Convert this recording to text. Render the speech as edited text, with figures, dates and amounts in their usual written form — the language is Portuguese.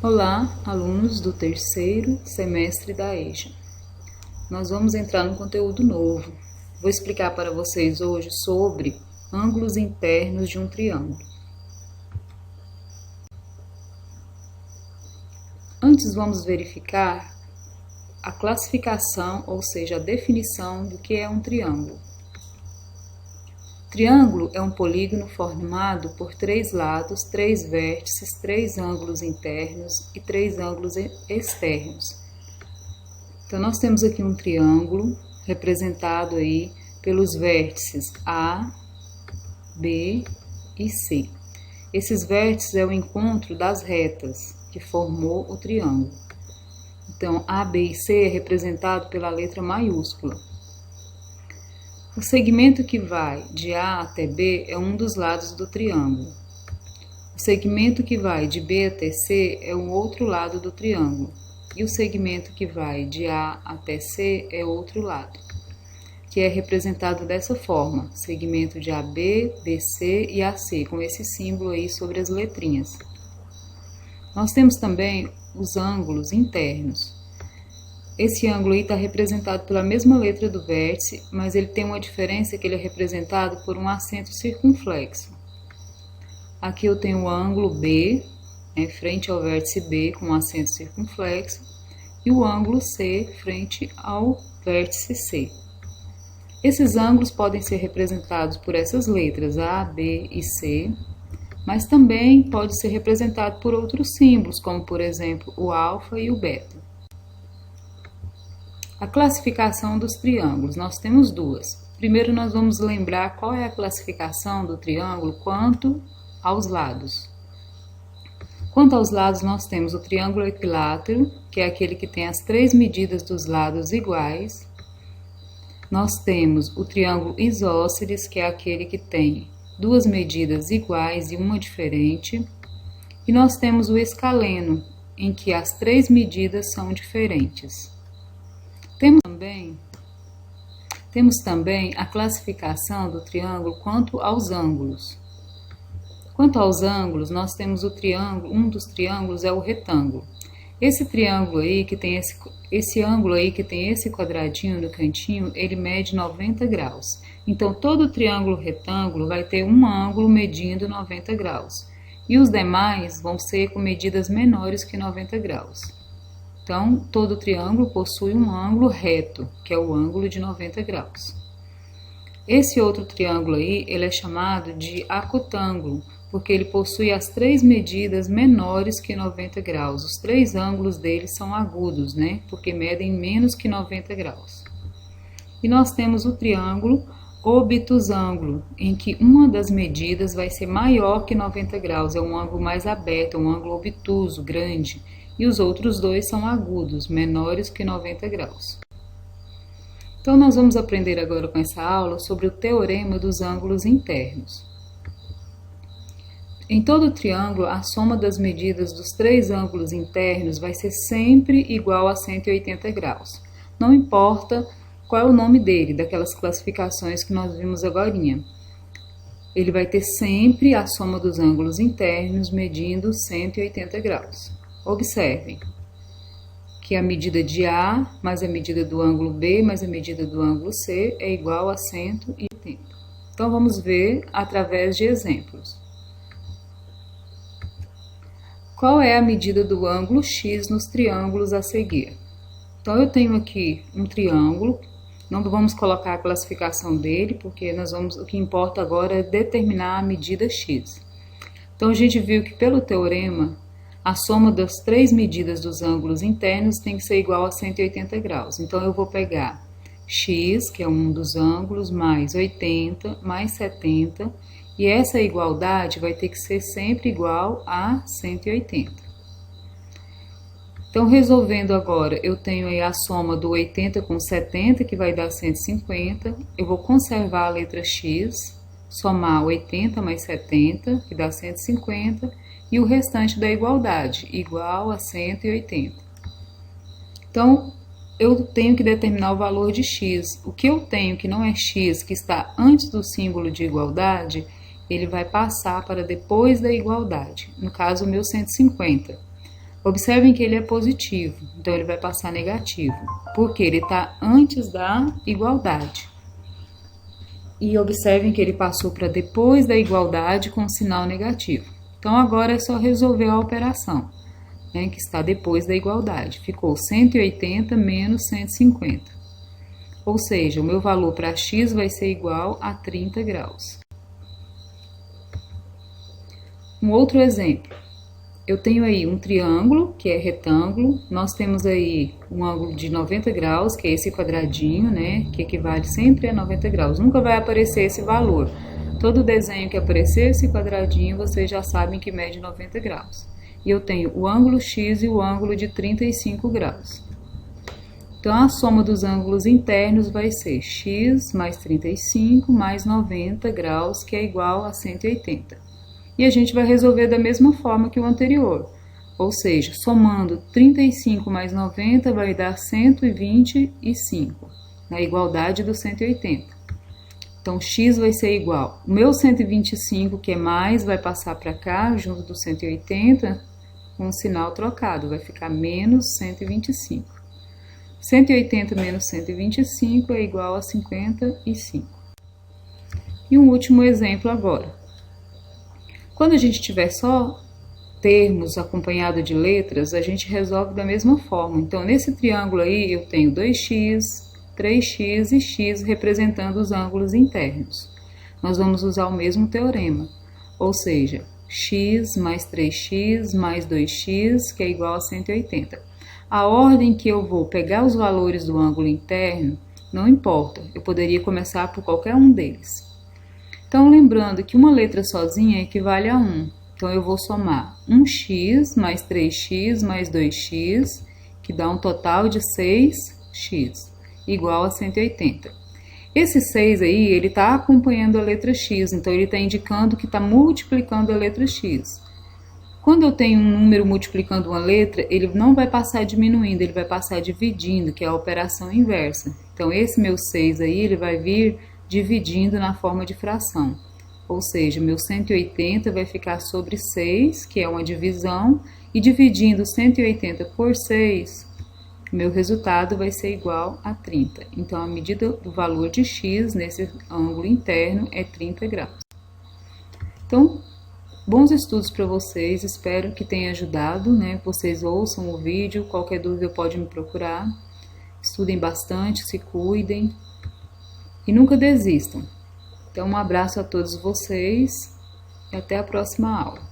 Olá, alunos do terceiro semestre da EJA. Nós vamos entrar num conteúdo novo. Vou explicar para vocês hoje sobre ângulos internos de um triângulo. Antes vamos verificar a classificação, ou seja, a definição do que é um triângulo. Triângulo é um polígono formado por 3 lados, 3 vértices, 3 ângulos internos e 3 ângulos externos. Então, nós temos aqui um triângulo representado aí pelos vértices A, B e C. Esses vértices é o encontro das retas que formou o triângulo. Então, A, B e C é representado pela letra maiúscula. O segmento que vai de A até B é um dos lados do triângulo. O segmento que vai de B até C é o outro lado do triângulo. E o segmento que vai de A até C é outro lado, que é representado dessa forma: segmento de AB, BC e AC, com esse símbolo aí sobre as letrinhas. Nós temos também os ângulos internos. Esse ângulo aí está representado pela mesma letra do vértice, mas ele tem uma diferença que ele é representado por um acento circunflexo. Aqui eu tenho o ângulo B, frente ao vértice B com um acento circunflexo, e o ângulo C frente ao vértice C. Esses ângulos podem ser representados por essas letras A, B e C, mas também pode ser representado por outros símbolos, como por exemplo o alfa e o beta. A classificação dos triângulos, nós temos duas. Primeiro nós vamos lembrar qual é a classificação do triângulo quanto aos lados. Quanto aos lados, nós temos o triângulo equilátero, que é aquele que tem as 3 medidas dos lados iguais. Nós temos o triângulo isósceles, que é aquele que tem 2 medidas iguais e uma diferente. E nós temos o escaleno, em que as 3 medidas são diferentes. Temos também a classificação do triângulo quanto aos ângulos. Quanto aos ângulos, nós temos o triângulo, um dos triângulos é o retângulo. Esse triângulo aí que tem esse ângulo aí que tem esse quadradinho no cantinho, ele mede 90 graus. Então, todo triângulo retângulo vai ter um ângulo medindo 90 graus. E os demais vão ser com medidas menores que 90 graus. Então, todo triângulo possui um ângulo reto, que é o ângulo de 90 graus. Esse outro triângulo aí, ele é chamado de acutângulo, porque ele possui as 3 medidas menores que 90 graus. Os 3 ângulos dele são agudos, porque medem menos que 90 graus. E nós temos o triângulo obtusângulo, em que uma das medidas vai ser maior que 90 graus, é um ângulo mais aberto, é um ângulo obtuso, grande. E os outros 2 são agudos, menores que 90 graus. Então, nós vamos aprender agora com essa aula sobre o teorema dos ângulos internos. Em todo triângulo, a soma das medidas dos 3 ângulos internos vai ser sempre igual a 180 graus. Não importa qual é o nome dele, daquelas classificações que nós vimos agorinha. Ele vai ter sempre a soma dos ângulos internos medindo 180 graus. Observem que a medida de A mais a medida do ângulo B mais a medida do ângulo C é igual a 180. Então, vamos ver através de exemplos. Qual é a medida do ângulo X nos triângulos a seguir? Então, eu tenho aqui um triângulo, não vamos colocar a classificação dele, porque o que importa agora é determinar a medida X. Então, a gente viu que pelo teorema, a soma das 3 medidas dos ângulos internos tem que ser igual a 180 graus. Então, eu vou pegar x, que é um dos ângulos, mais 80, mais 70, e essa igualdade vai ter que ser sempre igual a 180. Então, resolvendo agora, eu tenho aí a soma do 80 com 70, que vai dar 150. Eu vou conservar a letra x, somar 80 mais 70, que dá 150, e o restante da igualdade, igual a 180. Então, eu tenho que determinar o valor de x. O que eu tenho que não é x, que está antes do símbolo de igualdade, ele vai passar para depois da igualdade. No caso, o meu 150. Observem que ele é positivo, então ele vai passar negativo, porque ele está antes da igualdade. E observem que ele passou para depois da igualdade com sinal negativo. Então agora é só resolver a operação, né, que está depois da igualdade. Ficou 180 menos 150. Ou seja, o meu valor para x vai ser igual a 30 graus. Um outro exemplo. Eu tenho aí um triângulo, que é retângulo. Nós temos aí um ângulo de 90 graus, que é esse quadradinho, né, que equivale sempre a 90 graus. Nunca vai aparecer esse valor. Todo desenho que aparecer esse quadradinho, vocês já sabem que mede 90 graus. E eu tenho o ângulo x e o ângulo de 35 graus. Então, a soma dos ângulos internos vai ser x mais 35 mais 90 graus, que é igual a 180. E a gente vai resolver da mesma forma que o anterior. Ou seja, somando 35 mais 90 vai dar 125, na igualdade do 180. Então, x vai ser igual. O meu 125, que é mais, vai passar para cá, junto do 180, com o sinal trocado. Vai ficar menos 125. 180 menos 125 é igual a 55. E um último exemplo agora. Quando a gente tiver só termos acompanhado de letras, a gente resolve da mesma forma. Então, nesse triângulo aí, eu tenho 2x, 3x e x representando os ângulos internos. Nós vamos usar o mesmo teorema, ou seja, x mais 3x mais 2x, que é igual a 180. A ordem que eu vou pegar os valores do ângulo interno não importa, eu poderia começar por qualquer um deles. Então, lembrando que uma letra sozinha equivale a 1. Então, eu vou somar 1x mais 3x mais 2x, que dá um total de 6x, igual a 180. Esse 6 aí, ele está acompanhando a letra x, então ele está indicando que está multiplicando a letra x. Quando eu tenho um número multiplicando uma letra, ele não vai passar diminuindo, ele vai passar dividindo, que é a operação inversa. Então, esse meu 6 aí, ele vai vir dividindo na forma de fração. Ou seja, meu 180 vai ficar sobre 6, que é uma divisão, e dividindo 180 por 6, meu resultado vai ser igual a 30. Então, a medida do valor de x nesse ângulo interno é 30 graus. Então, bons estudos para vocês, espero que tenha ajudado, né? Vocês ouçam o vídeo, qualquer dúvida pode me procurar. Estudem bastante, se cuidem e nunca desistam. Então, um abraço a todos vocês e até a próxima aula.